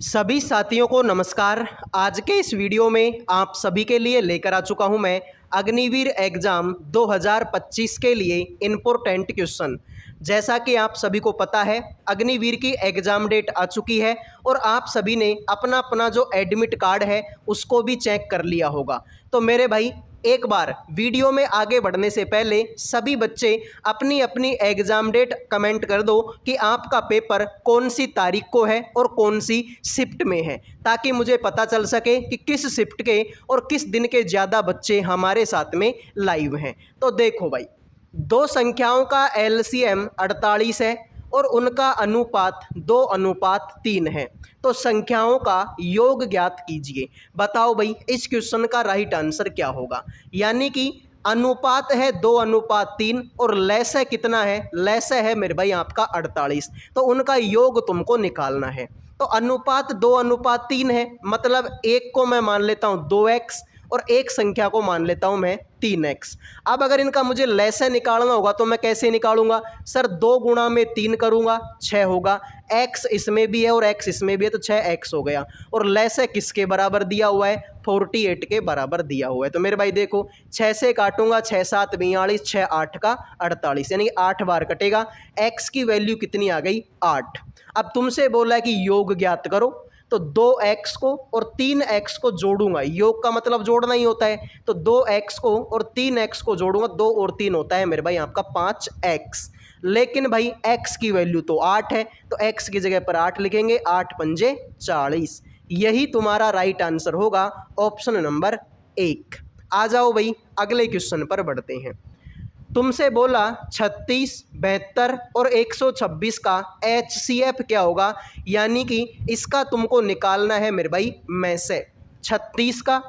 सभी साथियों को नमस्कार। आज के इस वीडियो में आप सभी के लिए लेकर आ चुका हूं मैं अग्निवीर एग्ज़ाम 2025 के लिए इम्पोर्टेंट क्वेश्चन। जैसा कि आप सभी को पता है अग्निवीर की एग्ज़ाम डेट आ चुकी है और आप सभी ने अपना अपना जो एडमिट कार्ड है उसको भी चेक कर लिया होगा। तो मेरे भाई एक बार वीडियो में आगे बढ़ने से पहले सभी बच्चे अपनी अपनी एग्ज़ाम डेट कमेंट कर दो कि आपका पेपर कौन सी तारीख को है और कौन सी शिफ्ट में है, ताकि मुझे पता चल सके कि किस शिफ्ट के और किस दिन के ज़्यादा बच्चे हमारे साथ में लाइव हैं। तो देखो भाई, दो संख्याओं का एलसीएम 48 है और उनका अनुपात 2:3 है। तो संख्याओं का योग ज्ञात कीजिए। बताओ भाई इस क्वेश्चन का राइट आंसर क्या होगा। यानी कि अनुपात है 2:3 और लैसे कितना है, लैसे है मेरे भाई आपका 48। तो उनका योग तुमको निकालना है। तो अनुपात 2:3 है, मतलब एक को मैं मान लेता हूँ 2x और एक संख्या को मान लेता हूं मैं 3x। अब अगर इनका मुझे लैसे निकालना होगा तो मैं कैसे निकालूंगा सर, 2 गुणा में 3 करूंगा 6 होगा, x इसमें भी है और x इसमें भी है तो 6x हो गया। और लैसे किसके बराबर दिया हुआ है, 48 के बराबर दिया हुआ है। तो मेरे भाई देखो 6 से काटूंगा, 6 7 42, 6 8 का 48, यानी 8 बार कटेगा। x की वैल्यू कितनी आ गई, 8। अब तुमसे बोला है कि योग ज्ञात करो, तो 2x को और 3x को जोड़ूंगा। योग का मतलब जोड़ना ही होता है। तो 2x को और 3x को जोड़ूंगा, 2 और 3 होता है मेरे भाई आपका 5x। लेकिन भाई x की वैल्यू तो 8 है, तो x की जगह पर 8 लिखेंगे, 8 पंजे 40। यही तुम्हारा राइट आंसर होगा, ऑप्शन नंबर 1। आ जाओ भाई अगले क्वेश्चन पर बढ़ते हैं। तुमसे बोला 36, 72 और 126 का HCF क्या होगा, यानी कि इसका तुमको निकालना है मेरे भाई में से 36 का,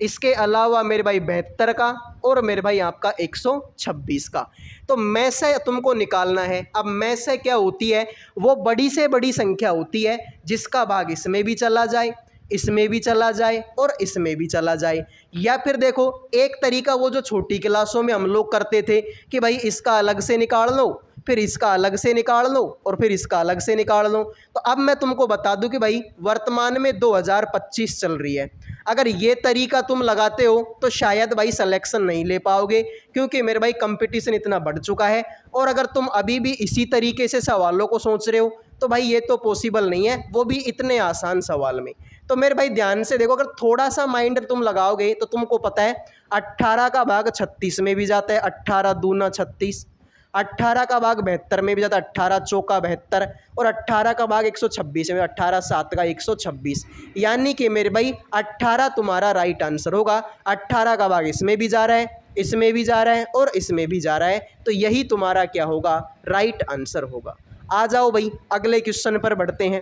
इसके अलावा मेरे भाई 72 का और मेरे भाई आपका 126 का। तो में से तुमको निकालना है। अब में से क्या होती है, वो बड़ी से बड़ी संख्या होती है जिसका भाग इसमें भी चला जाए, इसमें भी चला जाए और इसमें भी चला जाए। या फिर देखो एक तरीका वो जो छोटी क्लासों में हम लोग करते थे कि भाई इसका अलग से निकाल लो, फिर इसका अलग से निकाल लो और फिर इसका अलग से निकाल लो। तो अब मैं तुमको बता दूं कि भाई वर्तमान में 2025 चल रही है। अगर ये तरीका तुम लगाते हो तो शायद भाई सिलेक्शन नहीं ले पाओगे, क्योंकि मेरे भाई कंपटीशन इतना बढ़ चुका है। और अगर तुम अभी भी इसी तरीके से सवालों को सोच रहे हो तो भाई ये तो पॉसिबल नहीं है, वो भी इतने आसान सवाल में। तो मेरे भाई ध्यान से देखो, अगर थोड़ा सा माइंड तुम लगाओगे तो तुमको पता है 18 का भाग 36 में भी जाता है, 18 दूना 36। 18 का भाग 72 में भी जाता है, 18 चौका 72। और 18 का भाग 126 में, 18 7 का 126। यानी कि मेरे भाई 18 तुम्हारा राइट आंसर होगा। 18 का भाग इसमें भी जा रहा है, इसमें भी जा रहा है और इसमें भी जा रहा है। तो यही तुम्हारा क्या होगा, राइट आंसर होगा। आ जाओ भाई अगले क्वेश्चन पर बढ़ते हैं।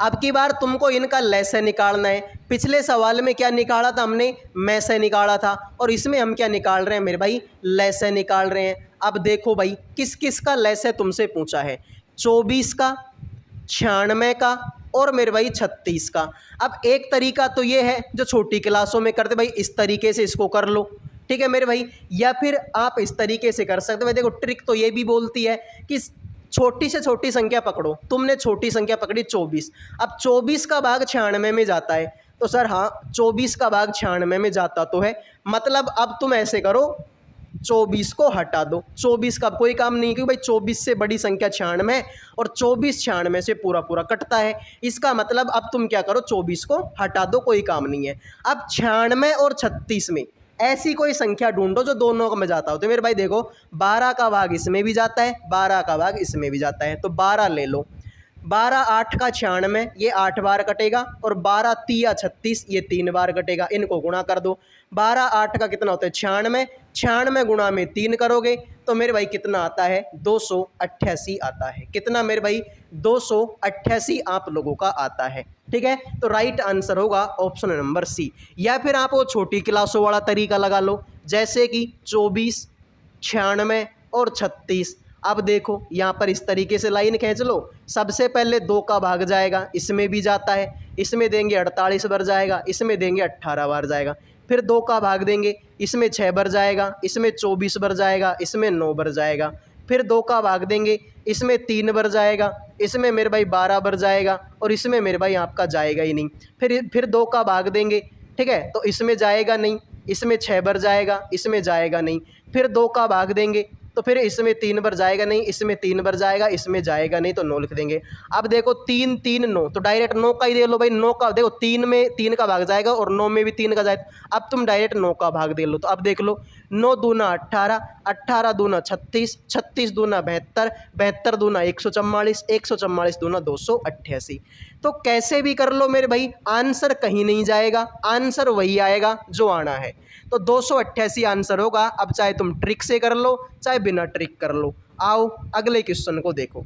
अब की बार तुमको इनका लैसे निकालना है। पिछले सवाल में क्या निकाला था हमने, में से निकाला था, और इसमें हम क्या निकाल रहे हैं मेरे भाई, लैसे निकाल रहे हैं। अब देखो भाई किस किस का लैसे तुमसे पूछा है, 24 का, 96 का और मेरे भाई 36 का। अब एक तरीका तो ये है जो छोटी क्लासों में करते भाई, इस तरीके से इसको कर लो, ठीक है मेरे भाई। या फिर आप इस तरीके से कर सकते हो भाई। देखो ट्रिक तो ये भी बोलती है कि छोटी से छोटी संख्या पकड़ो। तुमने छोटी संख्या पकड़ी 24। अब 24 का भाग 96 में जाता है, तो सर हाँ 24 का भाग 96 में जाता तो है, मतलब अब तुम ऐसे करो 24 को हटा दो। 24 का कोई काम नहीं, क्योंकि भाई 24 से बड़ी संख्या 96 और 24 96 से पूरा पूरा कटता है। इसका मतलब अब तुम क्या करो, 24 को हटा दो, कोई काम नहीं है। अब 96 और 36 में ऐसी कोई संख्या ढूंढो जो दोनों में जाता हो। तो मेरे भाई देखो 12 का भाग इसमें भी जाता है, 12 का भाग इसमें भी जाता है, तो 12 ले लो। 12 8 का 96, ये 8 बार कटेगा, और 12 3 36, ये 3 बार कटेगा। इनको गुणा कर दो। 12 8 का कितना होता है, 96। 96 गुणा में 3 करोगे तो मेरे भाई कितना आता है, 288 आता है। कितना मेरे भाई, 288 आप लोगों का आता है, ठीक है। तो राइट आंसर होगा ऑप्शन नंबर सी। या फिर आप वो छोटी क्लासों वाला तरीका लगा लो, जैसे कि 24, 96 और 36। अब देखो यहाँ पर इस तरीके से लाइन खींच लो। सबसे पहले 2 का भाग जाएगा, इसमें भी जाता है, इसमें देंगे 48 बार जाएगा, इसमें देंगे 18 बार जाएगा। फिर 2 का भाग देंगे, इसमें 6 बार जाएगा, इसमें 24 बार जाएगा, इसमें 9 बार जाएगा। फिर 2 का भाग देंगे, इसमें 3 बार जाएगा, इसमें मेरे भाई 12 बार जाएगा और इसमें मेरे भाई आपका जाएगा ही नहीं। फिर 2 का भाग देंगे, ठीक है, तो इसमें जाएगा नहीं, इसमें 6 बार जाएगा, इसमें जाएगा नहीं। फिर 2 का भाग देंगे तो फिर इसमें 3 बार जाएगा नहीं, इसमें 3 बार जाएगा, इसमें जाएगा नहीं, तो 9 लिख देंगे। अब देखो 3 3 9, तो डायरेक्ट 9 का ही दे लो भाई। 9 का देखो, 3 में 3 का भाग जाएगा और 9 में भी 3 का जाएगा। अब तुम डायरेक्ट 9 का भाग दे लो। तो अब देख लो, 9 दूना 18, 18 दूना 36, 36 दूना 72, 72 दूना 144, 144 दूना 288। तो कैसे भी कर लो मेरे भाई, आंसर कहीं नहीं जाएगा, आंसर वही आएगा जो आना है। तो 288 आंसर होगा। अब चाहे तुम ट्रिक से कर लो चाहे बिना ट्रिक कर लो। आओ अगले क्वेश्चन को देखो।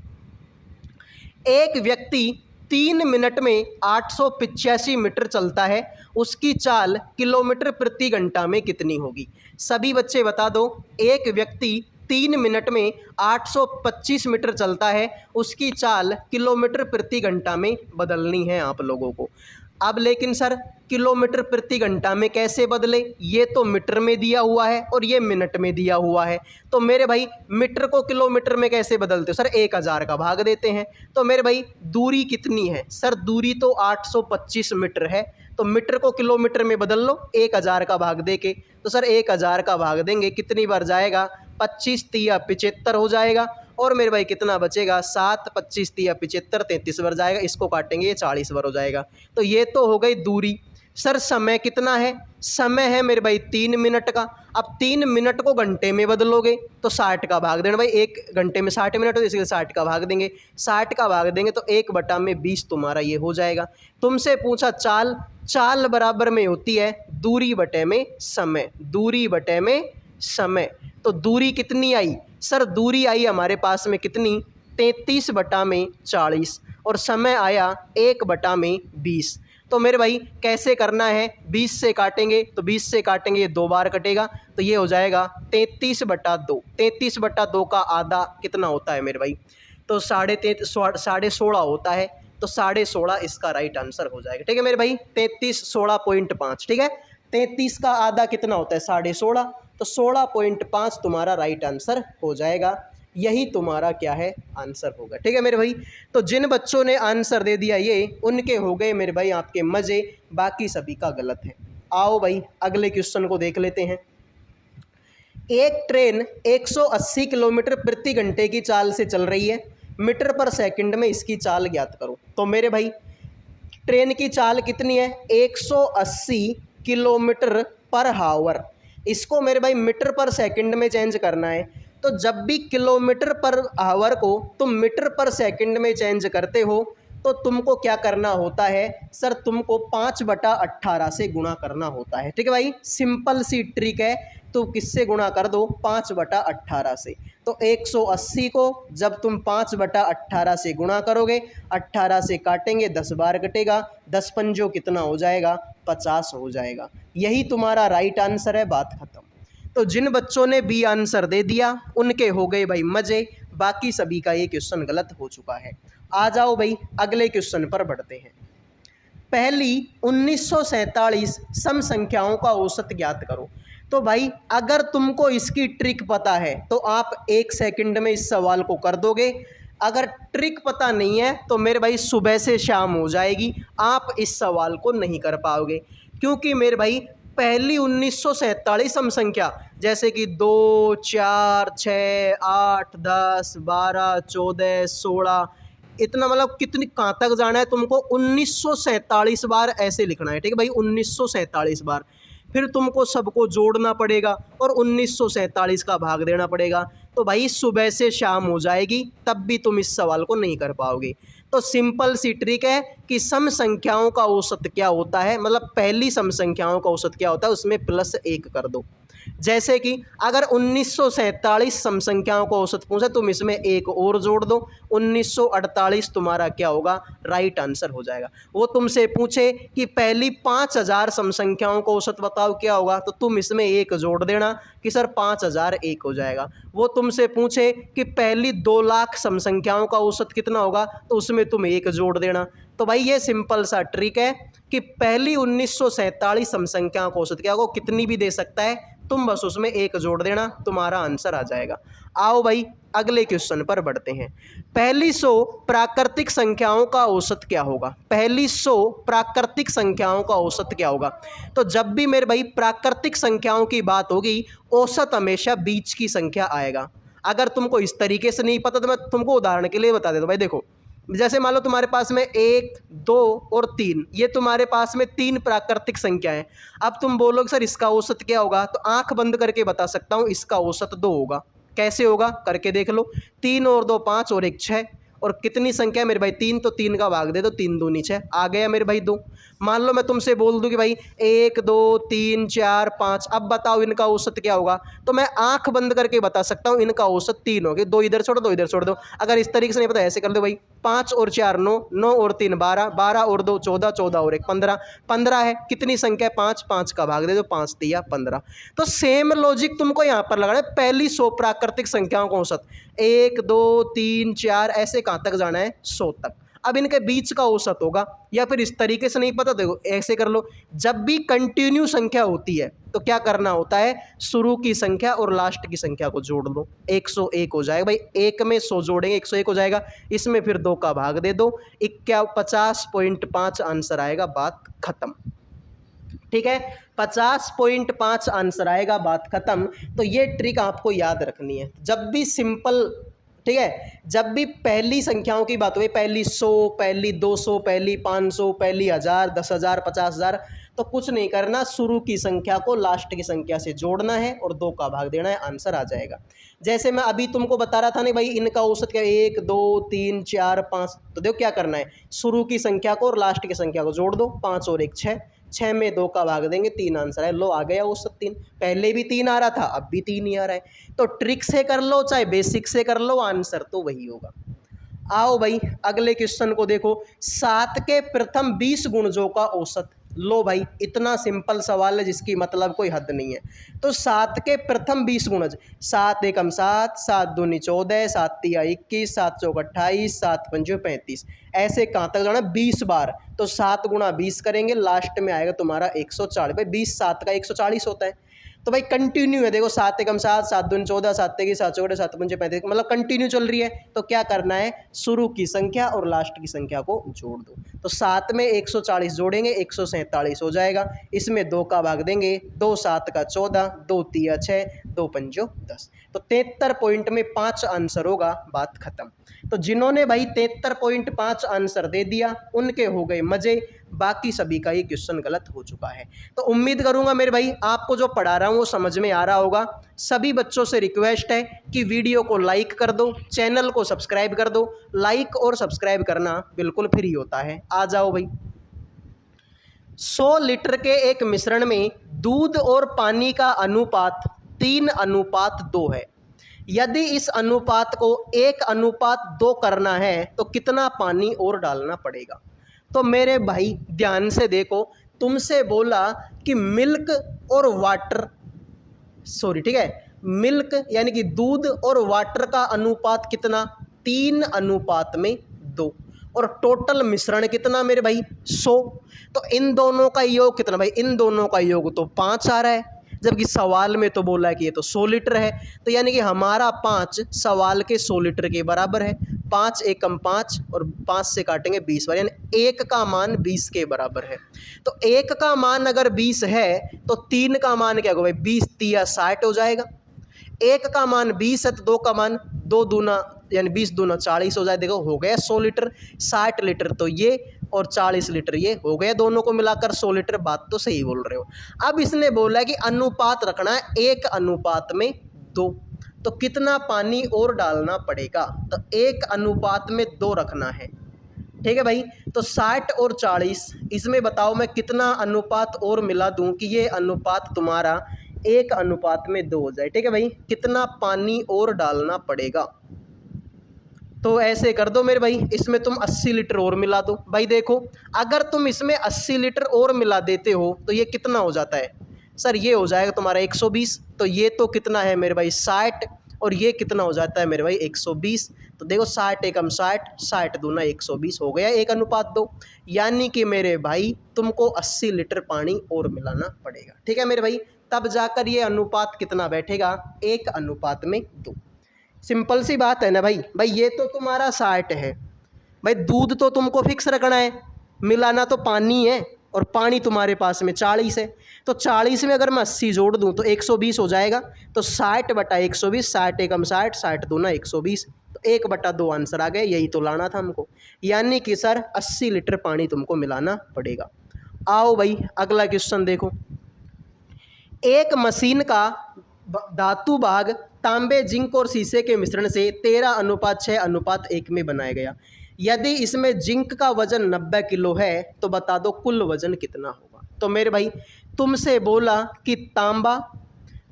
एक व्यक्ति 3 मिनट में 885 मीटर चलता है, उसकी चाल किलोमीटर प्रति घंटा में कितनी होगी? सभी बच्चे बता दो। एक व्यक्ति 3 मिनट में 825 मीटर चलता है, उसकी चाल किलोमीटर प्रति घंटा में बदलनी है आप लोगों को। अब लेकिन सर किलोमीटर प्रति घंटा में कैसे बदले? ये तो मीटर में दिया हुआ है और ये मिनट में दिया हुआ है। तो मेरे भाई मीटर को किलोमीटर में कैसे बदलते हो? सर 1000 का भाग देते हैं। तो मेरे भाई दूरी कितनी है? सर दूरी तो 825 मीटर है, तो मीटर को किलोमीटर में बदल लो 1000 का भाग दे के। तो सर 1000 का भाग देंगे, कितनी बार जाएगा? 25 तिया 75 हो जाएगा। और मेरे भाई कितना बचेगा? 7 25 तिया 75, 33 बार जाएगा। इसको काटेंगे, ये 40 बार हो जाएगा। तो ये तो हो गई दूरी। सर समय कितना है? समय है मेरे भाई 3 मिनट का। अब 3 मिनट को घंटे में बदलोगे तो 60 का भाग देना भाई। 1 घंटे में 60 मिनट हो, इसलिए 60 का भाग देंगे। 60 का भाग देंगे तो 1/20 तुम्हारा ये हो जाएगा। तुमसे पूछा चाल, चाल बराबर में होती है दूरी बटे में समय, दूरी बटे में समय। तो दूरी कितनी आई? सर दूरी आई हमारे पास में कितनी? 33/40 और समय आया 1/20। तो मेरे भाई कैसे करना है? 20 से काटेंगे, तो 20 से काटेंगे ये 2 बार कटेगा, तो ये हो जाएगा 33/2। 33/2 का आधा कितना होता है मेरे भाई? तो 16.5 होता है। तो 16.5 इसका राइट आंसर हो जाएगा। ठीक है मेरे भाई, 33 16.5। ठीक है, 33 का आधा कितना होता है? 16.5। तो 16.5 तुम्हारा राइट आंसर हो जाएगा। यही तुम्हारा क्या है? आंसर होगा। ठीक है मेरे भाई, तो जिन बच्चों ने आंसर दे दिया ये, उनके हो गए मेरे भाई आपके मज़े, बाकी सभी का गलत है। आओ भाई अगले क्वेश्चन को देख लेते हैं। एक ट्रेन 180 किलोमीटर प्रति घंटे की चाल से चल रही है, मीटर पर सेकंड में इसकी चाल ज्ञात करो। तो मेरे भाई ट्रेन की चाल कितनी है? 180 किलोमीटर पर हावर। इसको मेरे भाई मीटर पर सेकंड में चेंज करना है। तो जब भी किलोमीटर पर आवर को तुम मीटर पर सेकंड में चेंज करते हो तो तुमको क्या करना होता है? सर तुमको 5/18 से गुणा करना होता है। ठीक है भाई, सिंपल सी ट्रिक है। तो किससे गुणा कर दो? 5/18 से। तो 180 को जब तुम 5/18 से गुणा करोगे, 18 से काटेंगे, 10 बार कटेगा, 10 पंजों कितना हो जाएगा? 50 हो जाएगा। यही तुम्हारा राइट आंसर है, बात खत्म। तो जिन बच्चों ने बी आंसर दे दिया उनके हो गए भाई मज़े, बाकी सभी का ये क्वेश्चन गलत हो चुका है। आ जाओ भाई अगले क्वेश्चन पर बढ़ते हैं। पहली 1947 सम संख्याओं का औसत ज्ञात करो। तो भाई अगर तुमको इसकी ट्रिक पता है तो आप 1 सेकंड में इस सवाल को कर दोगे। अगर ट्रिक पता नहीं है तो मेरे भाई सुबह से शाम हो जाएगी, आप इस सवाल को नहीं कर पाओगे। क्योंकि मेरे भाई पहली 1947 सम संख्या जैसे कि 2 4 6 8 10 12 14 16, इतना मतलब कितनी कहाँ तक जाना है तुमको? 1947 बार ऐसे लिखना है। ठीक है भाई, 1947 बार। फिर तुमको सबको जोड़ना पड़ेगा और 1947 का भाग देना पड़ेगा। तो भाई सुबह से शाम हो जाएगी, तब भी तुम इस सवाल को नहीं कर पाओगे। तो सिंपल सी ट्रिक है कि सम संख्याओं का औसत क्या होता है, मतलब पहली सम संख्याओं का औसत क्या होता है, उसमें +1 कर दो। जैसे कि अगर 1947 सम संख्याओं को औसत पूछे, तुम इसमें 1 और जोड़ दो, 1948 तुम्हारा क्या होगा? राइट आंसर हो जाएगा। वो तुमसे पूछे कि पहली 5000 सम संख्याओं को औसत बताओ, क्या होगा? तो तुम इसमें 1 जोड़ देना कि सर 5001 हो जाएगा। वो तुमसे पूछे कि पहली 2 लाख सम संख्याओं का औसत कितना होगा, तो उसमें तुम 1 जोड़ देना। तो भाई ये सिंपल सा ट्रिक है कि पहली 1947 सम संख्याओं का औसत क्या होगा? कितनी भी दे सकता है, तुम बस उसमें 1 जोड़ देना, तुम्हारा आंसर आ जाएगा। आओ भाई अगले क्वेश्चन पर बढ़ते हैं। पहली 100 प्राकृतिक संख्याओं का औसत क्या होगा? पहली 100 प्राकृतिक संख्याओं का औसत क्या होगा? तो जब भी मेरे भाई प्राकृतिक संख्याओं की बात होगी, औसत हमेशा बीच की संख्या आएगा। अगर तुमको इस तरीके से नहीं पता तो मैं तुमको उदाहरण के लिए बता देता हूँ। भाई देखो, जैसे मान लो तुम्हारे पास में 1, 2 और 3, ये तुम्हारे पास में 3 प्राकृतिक संख्या है। अब तुम बोलोगे सर इसका औसत क्या होगा? तो आंख बंद करके बता सकता हूँ, इसका औसत 2 होगा। कैसे होगा करके देख लो। 3 और 2 5 और 1 6। और कितनी संख्या है मेरे भाई? 3, तो 3 का भाग दे दो, 3 दूनी 6 आ गया मेरे भाई 2। मान लो मैं तुमसे बोल दूं कि भाई 1 2 3 4 5, अब बताओ इनका औसत क्या होगा? तो मैं आंख बंद करके बता सकता हूँ इनका औसत 3 होगा। 2 इधर छोड़ दो, इधर छोड़ दो। अगर इस तरीके से नहीं पता ऐसे कर दो भाई, 5 और 4 9, 9 और 3 12, 12 और 2 14, 14 और 1 15, 15 है। कितनी संख्या है? 5, 5 का भाग दे दो, 5 तिया 15। तो सेम लॉजिक तुमको यहाँ पर लगाना है। पहली 100 प्राकृतिक संख्याओं का औसत 1 2 3 4, ऐसे कहाँ तक जाना है? 100 तक। अब इनके बीच का औसत होगा, या फिर इस तरीके से नहीं पता, देखो ऐसे कर लो। जब भी कंटिन्यू संख्या होती है तो क्या करना होता है? शुरू की संख्या और लास्ट की संख्या को जोड़ दो, 101 हो जाएगा। भाई 1 में 100 जोड़ेंगे 101 हो जाएगा। इसमें फिर 2 का भाग दे दो, 50.5 आंसर आएगा, बात खत्म। ठीक है, 50.5 आंसर आएगा, बात खत्म। तो ये ट्रिक आपको याद रखनी है जब भी सिंपल, ठीक है, जब भी पहली संख्याओं की बात हुई, पहली 100, पहली 200, पहली 500, पहली 1000, 10,000, 50,000, तो कुछ नहीं करना, शुरू की संख्या को लास्ट की संख्या से जोड़ना है और 2 का भाग देना है, आंसर आ जाएगा। जैसे मैं अभी तुमको बता रहा था नहीं भाई, इनका औसत क्या? 1 2 3 4 5, तो देखो क्या करना है, शुरू की संख्या को और लास्ट की संख्या को जोड़ दो, 5 और 1 6, 6 में 2 का भाग देंगे, 3 आंसर है। लो आ गया औसत 3। पहले भी 3 आ रहा था, अब भी 3 ही आ रहा है। तो ट्रिक से कर लो चाहे बेसिक से कर लो, आंसर तो वही होगा। आओ भाई अगले क्वेश्चन को देखो। 7 के प्रथम 20 गुणजों का औसत। लो भाई इतना सिंपल सवाल है जिसकी मतलब कोई हद नहीं है। तो 7 के प्रथम 20 गुणज, 7 एकम 7, 7 दूनी 14, 7 तिया 21, 7 चौक 28, 7 पंजे 35, ऐसे कहाँ तक जाना? 20 बार। तो 7 गुणा 20 करेंगे, लास्ट में आएगा तुम्हारा 140। भाई 20 7 का 140 होता है। तो भाई कंटिन्यू है, देखो 7 एकम 7, 7 दूनी 14, 7 तेगी 7 चौके 7 पंजे 35, मतलब कंटिन्यू चल रही है। तो क्या करना है? शुरू की संख्या और लास्ट की संख्या को जोड़ दो। तो 7 में 140 जोड़ेंगे, 147 हो जाएगा। इसमें 2 का भाग देंगे, 2 7 का 14, 2 तिया 6, 2 पंजो 10। तो 73 पॉइंट में 5 आंसर होगा, बात खत्म। तो जिन्होंने भाई 73.5 आंसर दे दिया उनके हो गए मजे, बाकी सभी का ये क्वेश्चन गलत हो चुका है। तो उम्मीद करूंगा मेरे भाई आपको जो पढ़ा रहा हूं वो समझ में आ रहा होगा। सभी बच्चों से रिक्वेस्ट है कि वीडियो को लाइक कर दो, चैनल को सब्सक्राइब कर दो। लाइक और सब्सक्राइब करना बिल्कुल फ्री होता है। आ जाओ भाई। 100 लीटर के एक मिश्रण में दूध और पानी का अनुपात 3:2 है। यदि इस अनुपात को 1:2 करना है तो कितना पानी और डालना पड़ेगा? तो मेरे भाई ध्यान से देखो, तुमसे बोला कि मिल्क और वाटर, सॉरी ठीक है, मिल्क यानी कि दूध और वाटर का अनुपात कितना? 3:2। और टोटल मिश्रण कितना मेरे भाई? 100। तो इन दोनों का योग कितना भाई? इन दोनों का योग तो 5 आ रहा है, जबकि सवाल में तो बोला है कि ये तो 100 लीटर है। तो यानी कि हमारा 5 सवाल के 100 लीटर के बराबर है। 5 एकम 5 और 5 से काटेंगे 20 बार, यानी 1 का मान 20 के बराबर है। तो 1 का मान अगर 20 है तो 3 का मान क्या होगा भाई? 20 तिया 60 हो जाएगा। 1 का मान 20 है तो 2 का मान 2 दूना यानी 20 दूना 40 हो जाए। देखो हो गया 100 लीटर। 60 लीटर तो ये और 40 लीटर ये हो गया, दोनों को मिलाकर 100 लीटर। बात तो सही बोल रहे हो। अब इसने बोला कि अनुपात रखना है 1:2। तो कितना पानी और डालना पड़ेगा? तो 1:2 रखना है। ठीक है भाई। तो 60 और 40, इसमें बताओ मैं कितना अनुपात और मिला दूं कि ये अनुपात तुम्हारा 1:2 हो जाए। ठीक है भाई। कितना पानी और डालना पड़ेगा? तो ऐसे कर दो मेरे भाई, इसमें तुम 80 लीटर और मिला दो। भाई देखो, अगर तुम इसमें 80 लीटर और मिला देते हो तो ये कितना हो जाता है? सर ये हो जाएगा तुम्हारा 120। तो ये तो कितना है मेरे भाई? 60। और ये कितना हो जाता है मेरे भाई? 120। तो देखो 60 एकम 60, 60 दूना 120 हो गया 1:2। यानी कि मेरे भाई तुमको 80 लीटर पानी और मिलाना पड़ेगा। ठीक है मेरे भाई। तब जाकर ये अनुपात कितना बैठेगा, 1:2। सिंपल सी बात है ना भाई। भाई ये तो तुम्हारा 60 है, भाई दूध तो तुमको फिक्स रखना है, मिलाना तो पानी है, और पानी तुम्हारे पास में 40 है। तो 40 में अगर मैं 80 जोड़ दूं तो 120 हो जाएगा। तो 60/120, 60 एकम 60, 60 दूना 120, तो 1/2 आंसर आ गया। यही तो लाना था हमको, यानी कि सर 80 लीटर पानी तुमको मिलाना पड़ेगा। आओ भाई अगला क्वेश्चन देखो। एक मशीन का धातु भाग तांबे, जिंक और शीशे के मिश्रण से 13:6:1 में बनाया गया। यदि इसमें जिंक का वजन 90 किलो है तो बता दो कुल वजन कितना होगा। तो मेरे भाई तुमसे बोला कि तांबा,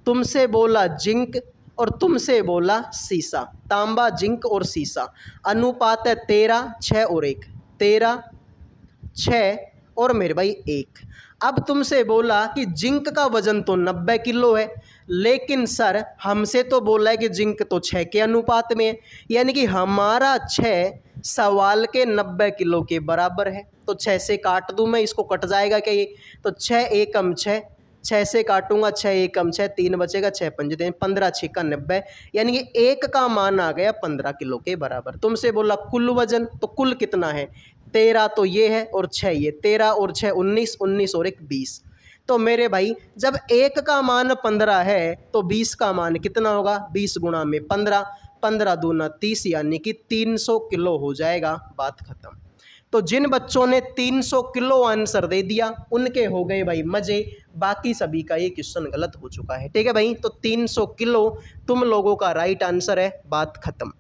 तुमसे बोला जिंक, और तुमसे बोला शीशा। तांबा, जिंक और शीशा, अनुपात है 13, 6 और 1, 13, 6 और मेरे भाई 1। अब तुमसे बोला कि जिंक का वजन तो 90 किलो है, लेकिन सर हमसे तो बोला है कि जिंक तो 6 के अनुपात में है, यानी कि हमारा 6 सवाल के 90 किलो के बराबर है। तो 6 से काट दूं मैं, इसको कट जाएगा क्या ये, तो 6 एकम 6, 6 से काटूंगा 6 एकम 6, 3 बचेगा, 6 पंजे 15, 6 का 90, यानी कि 1 का मान आ गया 15 किलो के बराबर। तुमसे बोला कुल वजन, तो कुल कितना है, 13 तो ये है और 6 ये, 13 और 6 19, 19 और 1 20। तो मेरे भाई जब 1 का मान 15 है तो 20 का मान कितना होगा, 20 गुणा में 15, 15 दूना 30, यानी कि 300 किलो हो जाएगा। बात खत्म। तो जिन बच्चों ने 300 किलो आंसर दे दिया उनके हो गए भाई मजे, बाकी सभी का ये क्वेश्चन गलत हो चुका है। ठीक है भाई, तो 300 किलो तुम लोगों का राइट आंसर है। बात खत्म।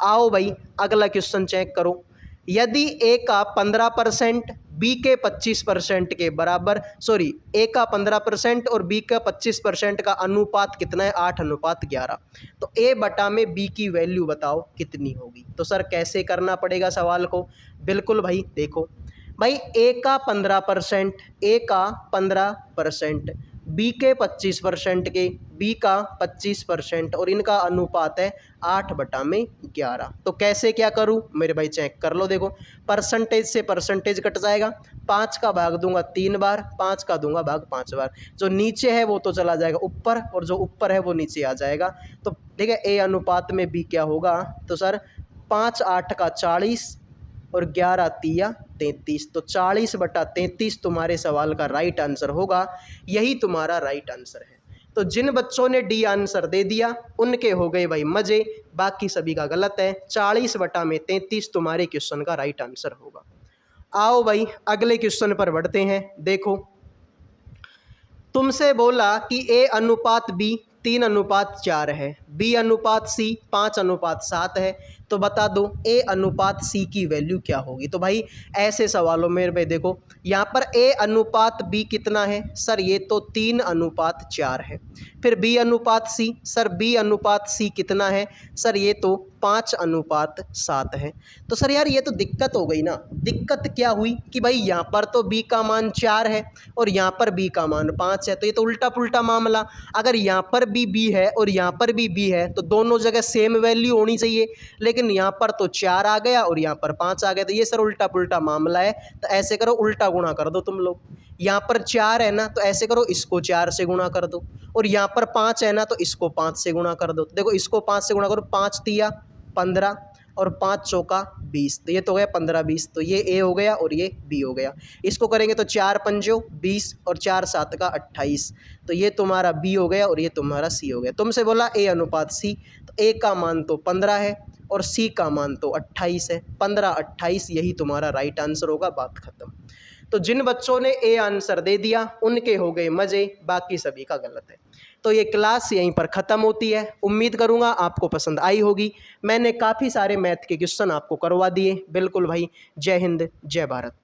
आओ भाई अगला क्वेश्चन चेक करो। यदि ए का 15%, बी के 25% के बराबर, सॉरी ए का 15% और बी का 25% का अनुपात कितना है, 8:11। तो ए बटा में बी की वैल्यू बताओ कितनी होगी। तो सर कैसे करना पड़ेगा सवाल को, बिल्कुल भाई देखो भाई, ए का 15%, ए का 15%, बी के 25% के, बी का 25% और इनका अनुपात है 8/11। तो कैसे क्या करूं मेरे भाई, चेक कर लो। देखो परसेंटेज से परसेंटेज कट जाएगा, 5 का भाग दूंगा 3 बार, 5 का दूंगा भाग 5 बार, जो नीचे है वो तो चला जाएगा ऊपर और जो ऊपर है वो नीचे आ जाएगा। तो ठीक है, ए अनुपात में बी क्या होगा, तो सर 5 8 का 40 और 11 तिया 33, तो 40/33 तुम्हारे सवाल का राइट आंसर होगा। यही तुम्हारा राइट आंसर है। तो जिन बच्चों ने डी आंसर दे दिया उनके हो गए भाई मजे, बाकी सभी का गलत है। 40/33 तुम्हारे क्वेश्चन का राइट आंसर होगा। आओ भाई अगले क्वेश्चन पर बढ़ते हैं। देखो तुमसे बोला कि ए अनुपात बी 3:4 है, बी अनुपात सी 5:7 है, तो बता दो ए अनुपात सी की वैल्यू क्या होगी। तो भाई ऐसे सवालों में भाई देखो यहाँ पर ए अनुपात बी कितना है, सर ये तो 3:4 है। फिर बी अनुपात सी, सर बी अनुपात सी कितना है, सर ये तो 5:7 है। तो सर यार ये तो दिक्कत हो गई ना। दिक्कत क्या हुई कि भाई यहाँ पर तो बी का मान 4 है और यहाँ पर बी का मान 5 है, तो ये तो उल्टा पुल्टा मामला। अगर यहाँ पर भी बी है और यहाँ पर भी बी है तो दोनों जगह सेम वैल्यू होनी चाहिए, लेकिन यहाँ पर तो 4 आ गया और यहाँ पर 5 आ गया, तो ये सर उल्टा पुल्टा मामला है। तो ऐसे करो, उल्टा गुणा कर दो तुम लोग। यहाँ पर 4 है ना, तो ऐसे करो इसको 4 से गुणा कर दो, और यहाँ पर 5 है ना, तो इसको 5 से गुणा कर दो। देखो इसको 5 से गुणा करो, 5 तिया 15 और 5 चौका 20, तो ये तो हो गया 15 20, तो ये ए हो गया और ये बी हो गया। इसको करेंगे तो 4 पंजो 20 और 4 7 का 28, तो ये तुम्हारा बी हो गया और ये तुम्हारा सी हो गया। तुमसे बोला ए अनुपात सी, तो ए का मान तो 15 है और सी का मान तो 28 है, 15 28 यही तुम्हारा राइट आंसर होगा। बात खत्म। तो जिन बच्चों ने ए आंसर दे दिया उनके हो गए मजे, बाकी सभी का गलत है। तो ये क्लास यहीं पर ख़त्म होती है। उम्मीद करूँगा आपको पसंद आई होगी। मैंने काफ़ी सारे मैथ के क्वेश्चन आपको करवा दिए। बिल्कुल भाई, जय हिंद जय भारत।